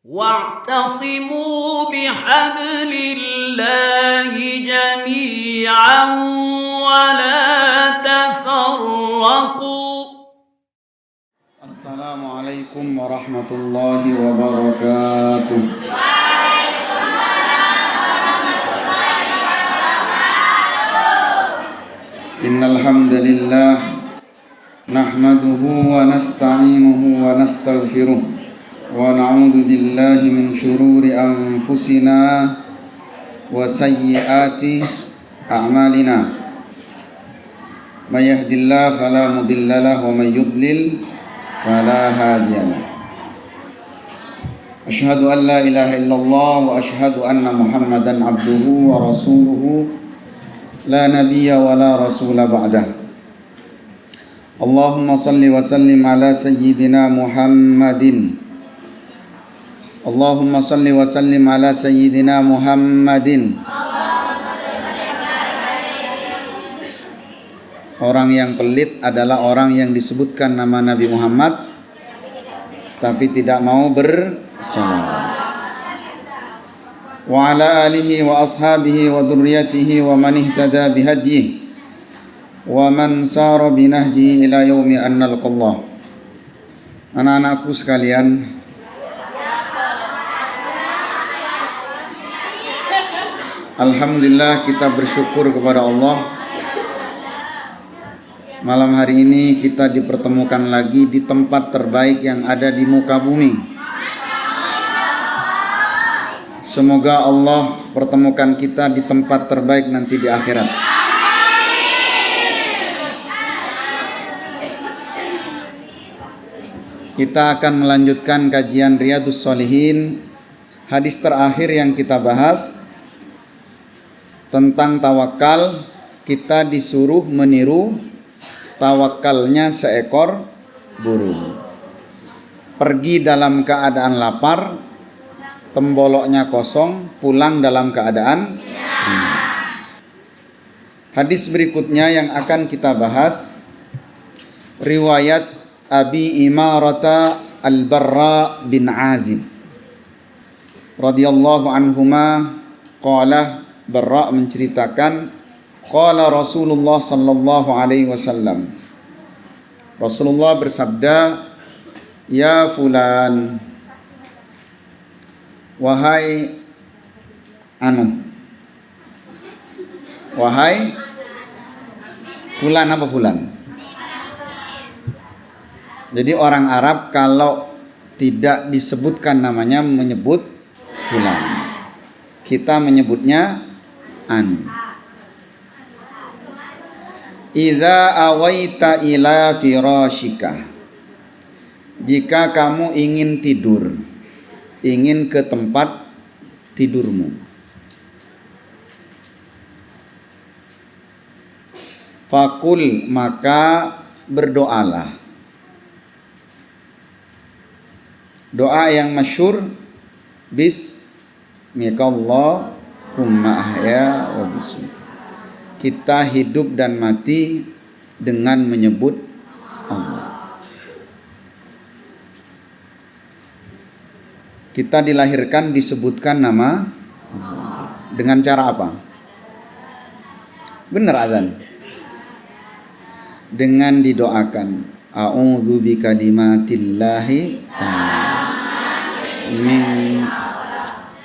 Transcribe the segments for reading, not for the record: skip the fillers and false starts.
واعتصموا بحبل الله جميعا ولا تفرقوا. السلام عليكم ورحمة الله وبركاته. إن الحمد لله نحمده ونستعينه ونستغفره ونعوذ بالله من شرور أنفسنا وسيئات أعمالنا من يهد الله فلا مضل له ومن يضلل فلا هادي له. أشهد أن لا إله إلا الله وأشهد أن محمدا عبده ورسوله لا نبي ولا رسول بعده. اللهم صل وسلم على سيدنا محمد. اللهم صل وسلم على سيدنا محمد. Orang yang pelit adalah orang yang disebutkan nama Nabi Muhammad tapi tidak mau bersalawat. Wa ala alihi wa ashabihi wa dzurriyyatihi wa man ihtada bihadyihi wa man sara binahjihi ila yaumi an nalqallah. Anak-anakku sekalian, alhamdulillah kita bersyukur kepada Allah. Malam hari ini kita dipertemukan lagi di tempat terbaik yang ada di muka bumi. Semoga Allah pertemukan kita di tempat terbaik nanti di akhirat. Kita akan melanjutkan kajian Riyadhus Shalihin. Hadis terakhir yang kita bahas tentang tawakal, kita disuruh meniru tawakalnya seekor burung. Pergi dalam keadaan lapar, temboloknya kosong, pulang dalam keadaan kenyang. Hadis berikutnya yang akan kita bahas, riwayat Abi Imarata Al-Barra bin Azib radhiyallahu anhuma qala, Barra menceritakan, qala Rasulullah sallallahu alaihi wasallam, Rasulullah bersabda, ya fulan, wahai wahai fulan. Apa fulan? Jadi orang Arab kalau tidak disebutkan namanya menyebut fulan. Kita menyebutnya an. Idza awaita ila firashika, jika kamu ingin tidur, ingin ke tempat tidurmu, fakul, maka berdoalah. Doa yang masyhur, bismikallahumma ahya wa bismik. Kita hidup dan mati dengan menyebut Allah. Kita dilahirkan disebutkan nama Allah. Dengan cara apa? Benar azan. Dengan didoakan, a'udzu bikalimatillahi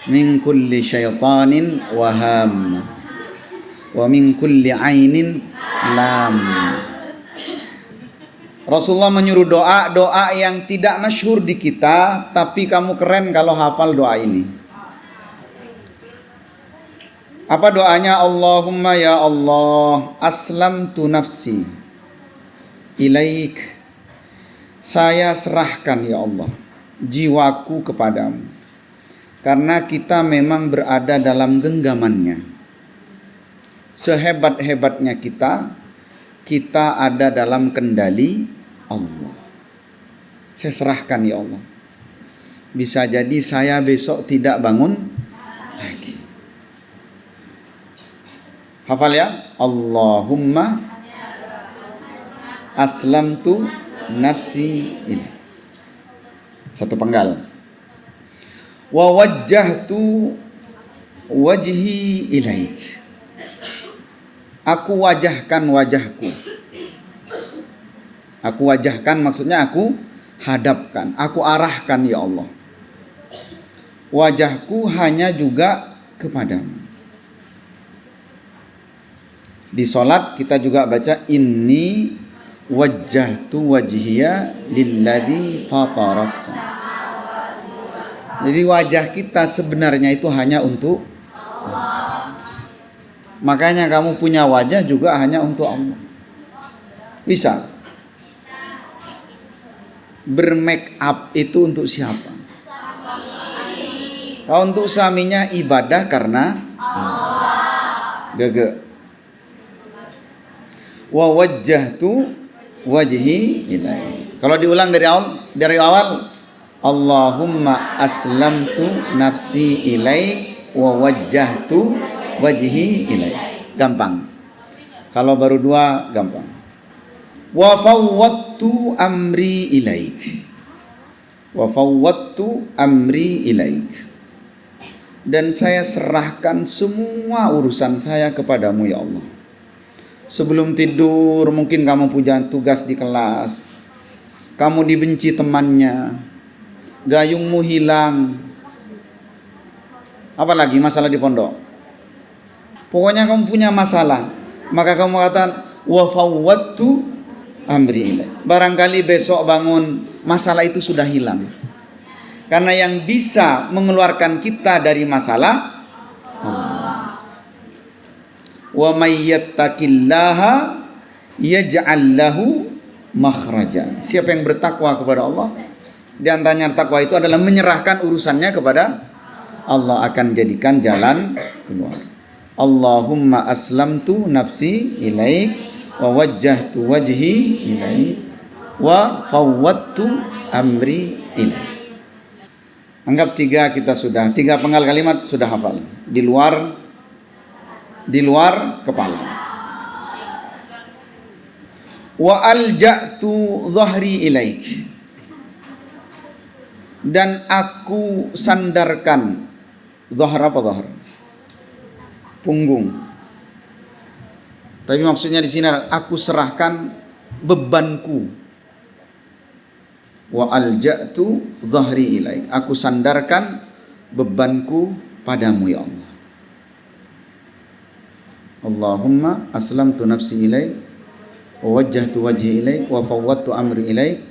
min kulli syaitanin wa ham wa min kulli ainin lam. Rasulullah menyuruh doa yang tidak masyhur di kita, tapi kamu keren kalau hafal doa ini. Apa doanya? Allahumma ya Allah, aslamtu nafsi ilaik. Saya serahkan ya Allah jiwaku kepadamu. Karena kita memang berada dalam genggamannya. Sehebat-hebatnya kita ada dalam kendali Allah. Saya serahkan ya Allah. Bisa jadi saya besok tidak bangun lagi. Hafal ya. Allahumma aslamtu nafsi ini. Satu penggal. Wa wajjahtu wajhi ilaik. Aku wajahkan wajahku. Aku wajahkan maksudnya aku hadapkan, aku arahkan ya Allah. Wajahku hanya juga kepadamu. Di salat kita juga baca inni wajjahtu wajhiya lilladzi fataras. Jadi wajah kita sebenarnya itu hanya untuk Allah. Makanya kamu punya wajah juga hanya untuk Allah. Bisa. Bermake up itu untuk siapa? Kalau untuk suaminya ibadah karena Allah. Gege. Wa wajjahtu wajhi ilaik. Kalau diulang dari awal Allahumma aslamtu nafsi ilaik wa wajjahtu wajhi ilaik. Gampang. Kalau baru dua gampang. Wa fawwadtu amri ilaik. Wa fawwadtu amri ilaik. Dan saya serahkan semua urusan saya kepadamu ya Allah. Sebelum tidur mungkin kamu punya tugas di kelas, kamu dibenci temannya, gayungmu hilang, apalagi masalah di pondok. Pokoknya kamu punya masalah, maka kamu katakan wa fawwadtu amri ilaik. Barangkali besok bangun masalah itu sudah hilang. Karena yang bisa mengeluarkan kita dari masalah Allah. Wa may yattaqillaha yaj'al lahu makhraja. Siapa yang bertakwa kepada Allah, di antaranya takwa itu adalah menyerahkan urusannya kepada Allah, akan jadikan jalan keluar. Allahumma aslamtu nafsi ilaik wa wajjahtu wajhi ilaik wa fawwadtu amri ilaik. Anggap tiga penggal kalimat sudah hafal. Di luar kepala. Wa alja'tu dhahri ilaik. Dan aku sandarkan. Dhahr apa dhahr? Punggung. Tapi maksudnya di sini aku serahkan bebanku. Wa alja'tu dhahri ilaik. Aku sandarkan bebanku padamu ya Allah. Allahumma aslamtu nafsi ilaik wa wajjahtu wajhi ilaik wa fawwadtu amri ilaik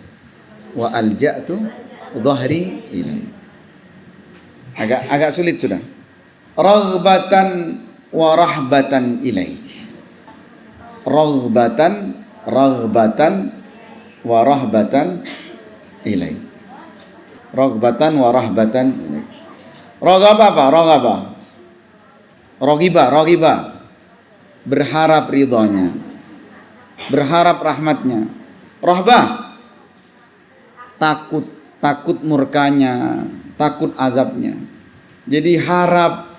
wa alja'tu dhahri ilaik. Agak sulit sudah. Raghbatan wa rahbatan ilaik. Raghbatan wa rahbatan ilaik. Raghbatan wa rahbatan ilaik. Raghaba apa? Raghaba. Raghibah. Berharap ridhonya, berharap rahmatnya. Rahbah, takut murkanya, takut azabnya. Jadi harap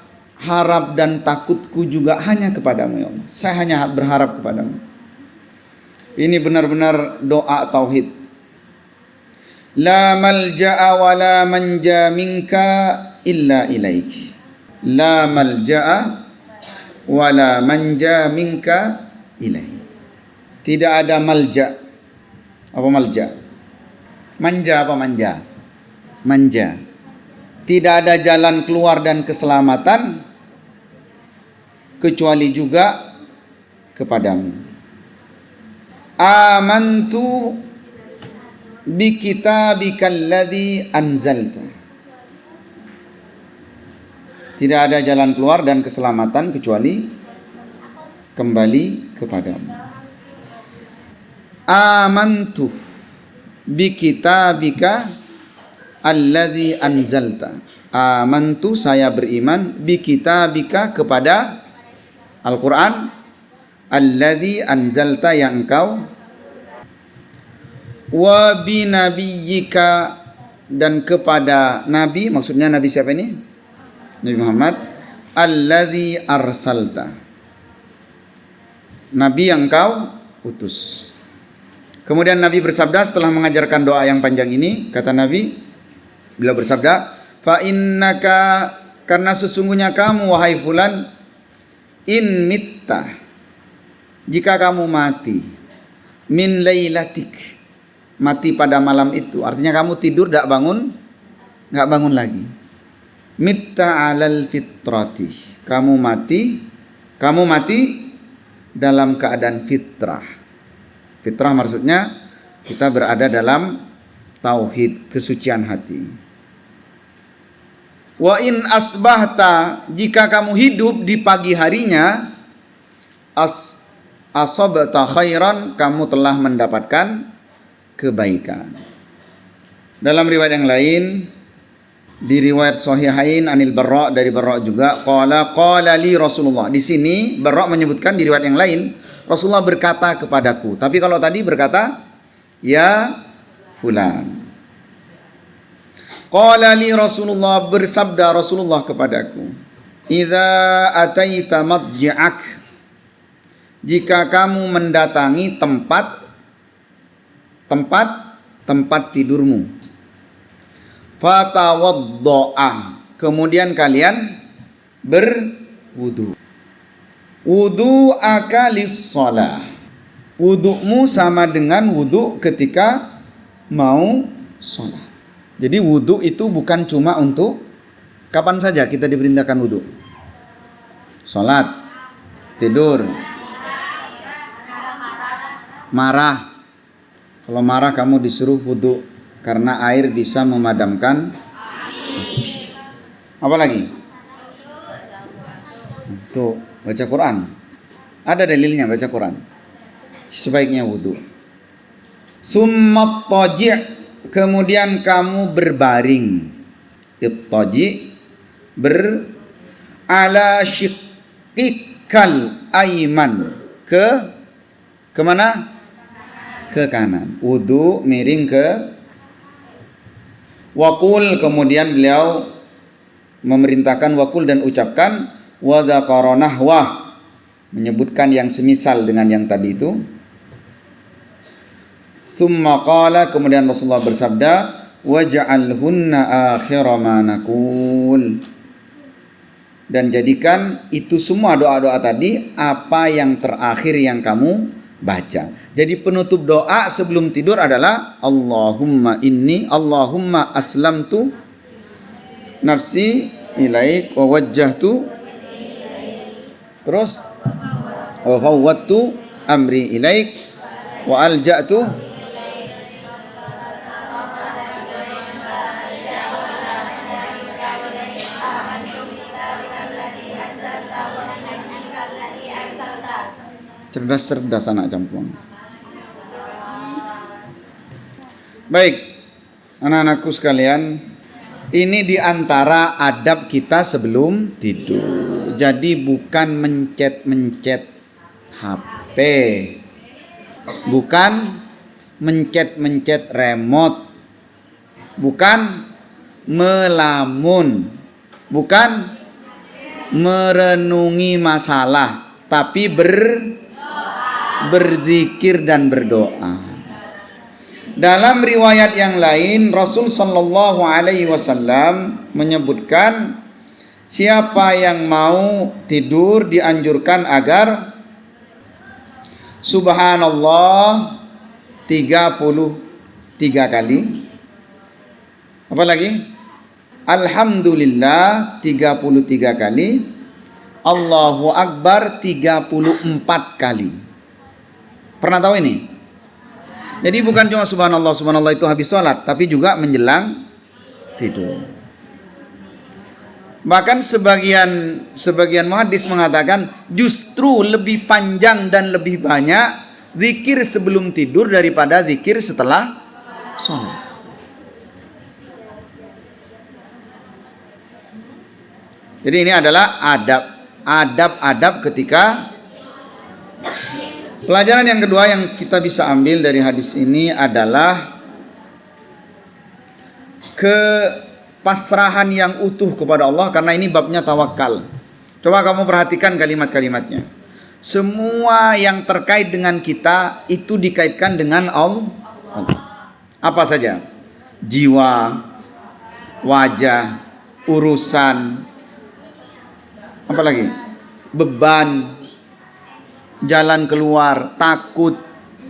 dan takutku juga hanya kepadamu ya Allah. Saya hanya berharap kepadamu. Ini benar-benar doa tauhid. La malja'a wa la manja minka illa ilaik. La malja'a wala manja minka ilaih. Tidak ada malja. Apa malja? Manja apa manja? Manja. Tidak ada jalan keluar dan keselamatan kecuali juga kepadamu. Amantu bi kitabikal ladzi anzalta. Tidak ada jalan keluar dan keselamatan kecuali kembali kepadamu. Amantu bi kitabika alladzi anzalta. Amantu, saya beriman, bi kitabika kepada Al-Quran, alladzi anzalta, yang engkau, wa bi nabiyyika, dan kepada nabi, maksudnya nabi siapa ini? Nabi Muhammad, alladzi arsalta, nabi yang engkau utus. Kemudian Nabi bersabda setelah mengajarkan doa yang panjang ini, kata Nabi, beliau bersabda, Fa innaka, karena sesungguhnya kamu wahai fulan, in mitta, jika kamu mati, min lailatik, mati pada malam itu, artinya kamu tidur enggak bangun lagi. Mitta alal fitrati, kamu mati dalam keadaan fitrah. Fitrah maksudnya kita berada dalam tauhid, kesucian hati. Wa in asbahta, jika kamu hidup di pagi harinya, asabta khairan, kamu telah mendapatkan kebaikan. Dalam riwayat yang lain, di riwayat Sahihain anil Barra, dari Barra juga, qala li Rasulullah. Di sini Barra menyebutkan di riwayat yang lain Rasulullah berkata kepadaku. Tapi kalau tadi berkata ya fulan. Qala li Rasulullah, bersabda Rasulullah kepadaku, idza ataita madji'ak, jika kamu mendatangi tempat tidurmu, fatawaddo'a, kemudian kalian berwudu. Wudu'aka lis-shalah, wudu'mu sama dengan wudu ketika mau sholat. Jadi wudu itu bukan cuma untuk kapan saja kita diperintahkan wudu. Sholat, tidur, marah. Kalau marah kamu disuruh wudu karena air bisa memadamkan api. Apa lagi? Tuh, baca Quran. Ada dalilnya baca Quran. Sebaiknya wudu. Summat taji', kemudian kamu berbaring. Ittaji, ala syiqqikal aiman, ke mana? Ke kanan. Wudu miring ke wakul, kemudian beliau memerintahkan wakul dan ucapkan wa dzakara nahwa, menyebutkan yang semisal dengan yang tadi itu. Tsumma qala, kemudian Rasulullah bersabda, waj'alhunna akhira ma naqul, dan jadikan itu semua doa-doa tadi apa yang terakhir yang kamu baca. Jadi penutup doa sebelum tidur adalah Allahumma aslamtu nafsi ilaik wa wajjahtu, terus wa fawwadtu amri ilaik wa alja'tu. Cerdas anak campuran. Baik, anak-anakku sekalian, ini diantara adab kita sebelum tidur. Jadi bukan mencet HP, bukan mencet remote, bukan melamun, bukan merenungi masalah, tapi berzikir dan berdoa. Dalam riwayat yang lain Rasul sallallahu alaihi wasallam menyebutkan siapa yang mau tidur dianjurkan agar subhanallah 33 kali. Apa lagi? Alhamdulillah 33 kali. Allahu Akbar 34 kali. Pernah tahu ini? Jadi bukan cuma subhanallah itu habis sholat, tapi juga menjelang tidur. Bahkan sebagian muhaddis mengatakan justru lebih panjang dan lebih banyak zikir sebelum tidur daripada zikir setelah sholat. Jadi ini adalah adab ketika. Pelajaran yang kedua yang kita bisa ambil dari hadis ini adalah kepasrahan yang utuh kepada Allah, karena ini babnya tawakal. Coba kamu perhatikan kalimat-kalimatnya. Semua yang terkait dengan kita itu dikaitkan dengan Allah. Apa saja? Jiwa, wajah, urusan, apa lagi? Beban, jalan keluar, takut,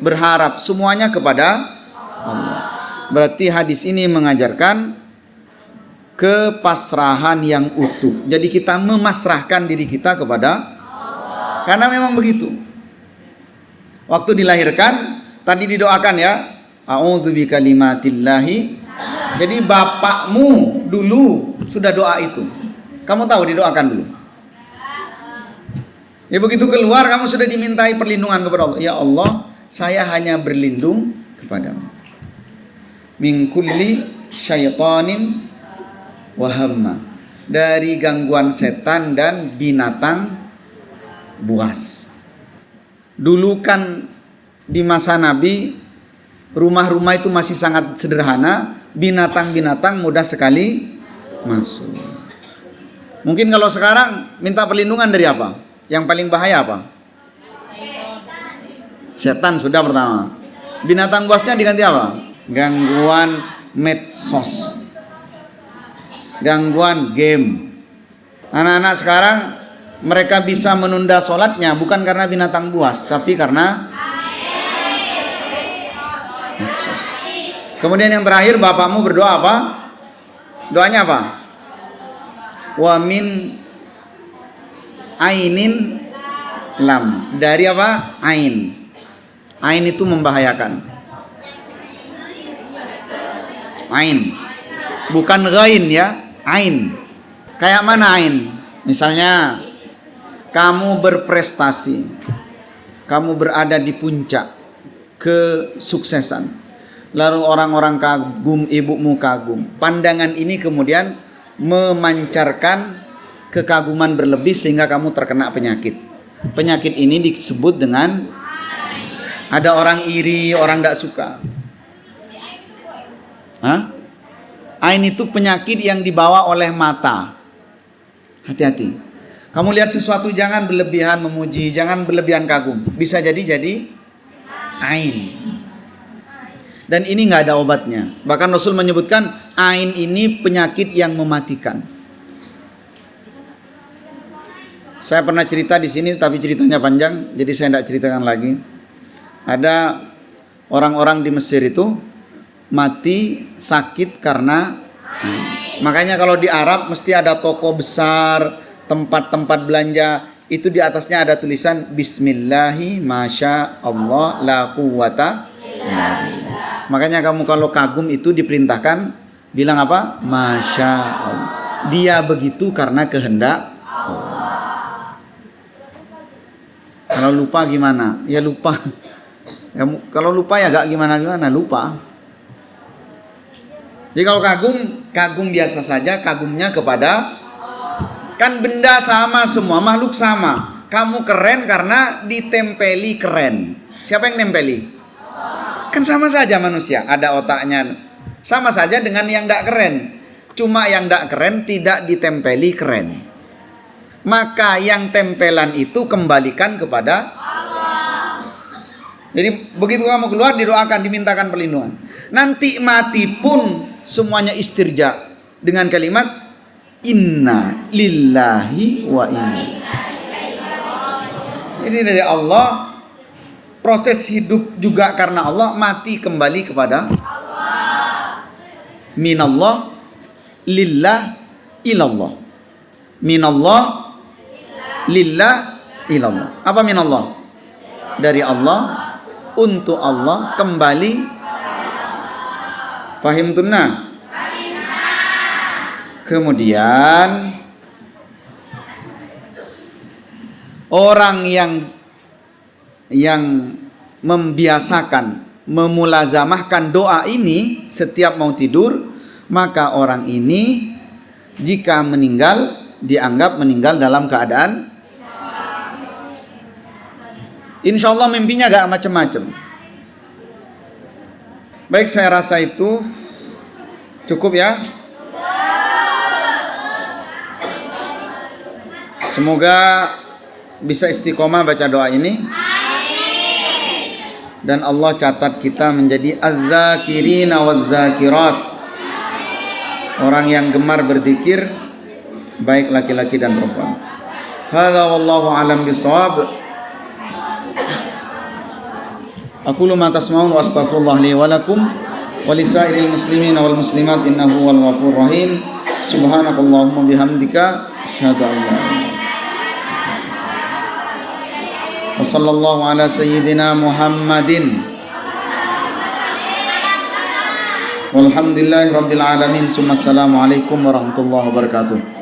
berharap, semuanya kepada Allah. Berarti hadis ini mengajarkan kepasrahan yang utuh. Jadi kita memasrahkan diri kita kepada Allah. Karena memang begitu. Waktu dilahirkan, tadi didoakan ya, a'udzu bikalimatillahi. Jadi bapakmu dulu sudah doa itu. Kamu tahu didoakan dulu. Ya begitu keluar kamu sudah dimintai perlindungan kepada Allah. Ya Allah, saya hanya berlindung kepadamu. Min kulli syaitanin wa hamma. Dari gangguan setan dan binatang buas. Dulu kan di masa Nabi rumah-rumah itu masih sangat sederhana, binatang-binatang mudah sekali masuk. Mungkin kalau sekarang minta perlindungan dari apa? Yang paling bahaya apa? Setan sudah pertama. Binatang buasnya diganti apa? Gangguan medsos, gangguan game. Anak-anak sekarang mereka bisa menunda sholatnya bukan karena binatang buas, tapi karena medsos. Kemudian yang terakhir, bapakmu berdoa apa? Doanya apa? Wa min ainin lam. Dari apa? Ain. Ain itu membahayakan. Ain. Bukan ghain ya, ain. Kayak mana ain? Misalnya kamu berprestasi. Kamu berada di puncak kesuksesan. Lalu orang-orang kagum, ibumu kagum. Pandangan ini kemudian memancarkan kekaguman berlebih sehingga kamu terkena penyakit. Penyakit ini disebut dengan, ada orang iri, orang tidak suka. Hah? Ain itu penyakit yang dibawa oleh mata. Hati-hati. Kamu lihat sesuatu jangan berlebihan memuji, jangan berlebihan kagum. Bisa jadi ain. Dan ini nggak ada obatnya. Bahkan Rasul menyebutkan ain ini penyakit yang mematikan. Saya pernah cerita di sini, tapi ceritanya panjang, jadi saya tidak ceritakan lagi. Ada orang-orang di Mesir itu mati sakit karena makanya kalau di Arab mesti ada toko besar, tempat-tempat belanja, itu di atasnya ada tulisan Bismillahi masya Allah la quwata. Makanya kamu kalau kagum itu diperintahkan bilang apa? Masya Allah. Dia begitu karena kehendak Allah. Kalau lupa gimana? Ya lupa. Kalau lupa ya gak gimana-gimana, lupa. Jadi kalau kagum biasa saja, kagumnya kepada, kan benda sama semua, makhluk sama. Kamu keren karena ditempeli keren. Siapa yang nempeli? Kan sama saja manusia, ada otaknya. Sama saja dengan yang tidak keren. Cuma yang tidak keren tidak ditempeli keren. Maka yang tempelan itu kembalikan kepada Allah. Jadi begitu kamu keluar didoakan, dimintakan perlindungan. Nanti mati pun semuanya istirja dengan kalimat inna lillahi wa inna. Ini dari Allah. Proses hidup juga karena Allah, mati kembali kepada Allah. Minallah lillah ilallah. Minallah lillah ilallah. Apa minallah? Dari Allah, untuk Allah, kembali. Fahim tunna? Kemudian orang yang membiasakan, memulazamahkan doa ini setiap mau tidur, maka orang ini jika meninggal dianggap meninggal dalam keadaan insya Allah mimpinya gak macam-macam. Baik, saya rasa itu cukup ya. Semoga bisa istiqomah baca doa ini. Dan Allah catat kita menjadi az-zakirina waz-zakirat, orang yang gemar berzikir baik laki-laki dan perempuan. Hadza wallahu alam bisawab. Aqulu ma tasma'un wa astaghfirullah li wa lakum wa lisairil muslimin wal muslimat innahu wal ghafurur rahim. Subhanakallahumma bihamdika asyhadu an la ilaha illa anta wa sallallahu ala sayyidina Muhammadin walhamdulillahi rabbil alamin. Assalamualaikum warahmatullahi wabarakatuh.